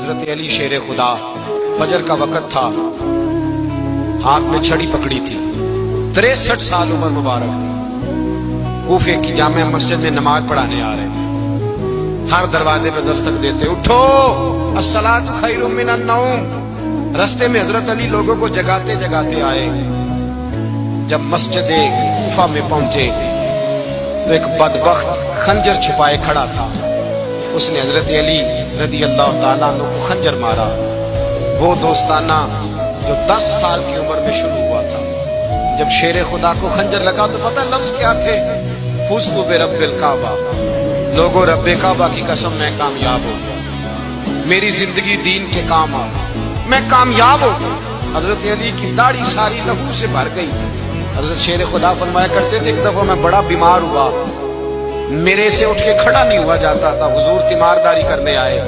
حضرت علی شیر خدا، فجر کا وقت تھا، ہاتھ میں چھڑی پکڑی تھی، 63 سال عمر مبارک تھی، کوفے کی جامع مسجد میں نماز پڑھانے آ رہے ہیں، ہر دروازے پہ دستک دیتے، اٹھو الصلاۃ خیر من النوم۔ رستے میں حضرت علی لوگوں کو جگاتے جگاتے آئے، جب مسجد کوفہ میں پہنچے تو ایک بدبخت خنجر چھپائے کھڑا تھا، اس نے حضرت علی رضی اللہ تعالیٰ عنہ کو خنجر مارا، وہ دوستانہ جو 10 سال کی عمر میں شروع ہوا تھا۔ جب شیر خدا کو خنجر لگا تو پتہ لفظ کیا تھے؟ فزت برب الکعبہ، لوگوں رب کعبہ کی قسم میں کامیاب ہو گیا، میری زندگی دین کے کام آ، میں کامیاب ہو گیا۔ حضرت علی کی داڑھی ساری لہو سے بھر گئی۔ حضرت شیر خدا فرمایا کرتے تھے، ایک دفعہ میں بڑا بیمار ہوا، میرے سے اٹھ کے کھڑا نہیں ہوا جاتا تھا، حضور تیمارداری کرنے آئے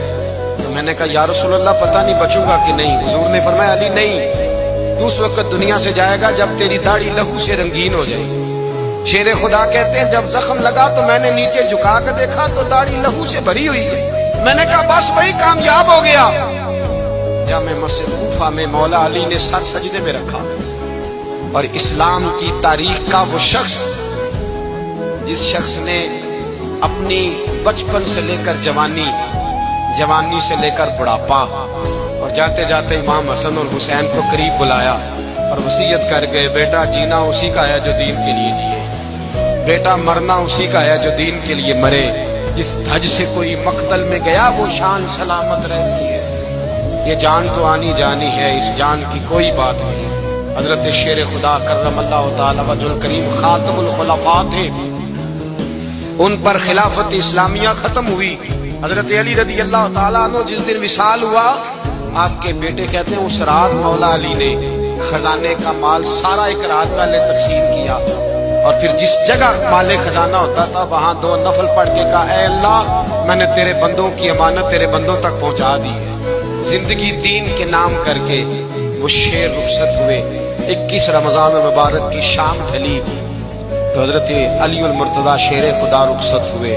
تو میں نے کہا یا رسول اللہ پتہ نہیں بچوں گا کہ نہیں۔ حضور نے فرمایا علی نہیں، تو اس وقت دنیا سے جائے گا جب تیری داڑھی لہو سے رنگین ہو جائے گی۔ شیر خدا کہتے ہیں جب زخم لگا تو میں نے نیچے جھکا کے دیکھا تو داڑھی لہو سے بھری ہوئی ہے، میں نے کہا بس وہی کامیاب ہو گیا۔ جامع مسجد کوفہ میں مولا علی نے سر سجدے میں رکھا، اور اسلام کی تاریخ کا وہ شخص جس شخص نے اپنی بچپن سے لے کر جوانی، جوانی سے لے کر بڑھاپا، اور جاتے جاتے امام حسن اور حسین کو قریب بلایا اور وصیت کر گئے، بیٹا جینا اسی کا ہے جو دین کے لیے جیے، بیٹا مرنا اسی کا ہے جو دین کے لیے مرے، جس دھج سے کوئی مقتل میں گیا وہ شان سلامت رہتی ہے، یہ جان تو آنی جانی ہے، اس جان کی کوئی بات نہیں۔ حضرت شیر خدا کرم اللہ تعالی وجہ الکریم خاتم الخلفاء تھے، ان پر خلافت اسلامیہ ختم ہوئی۔ حضرت علی رضی اللہ تعالیٰ عنہ جس دن وصال ہوا، آپ کے بیٹے کہتے ہیں اس رات مولا علی نے خزانے کا مال سارا ایک رات والے تقسیم کیا، اور پھر جس جگہ مال خزانہ ہوتا تھا وہاں 2 نفل پڑھ کے کہا اے اللہ میں نے تیرے بندوں کی امانت تیرے بندوں تک پہنچا دی ہے۔ زندگی دین کے نام کر کے وہ شیر رخصت ہوئے۔ 21 رمضان المبارک کی شام ڈھلی تو حضرت علی المرتضیٰ شیر خدا رخصت ہوئے۔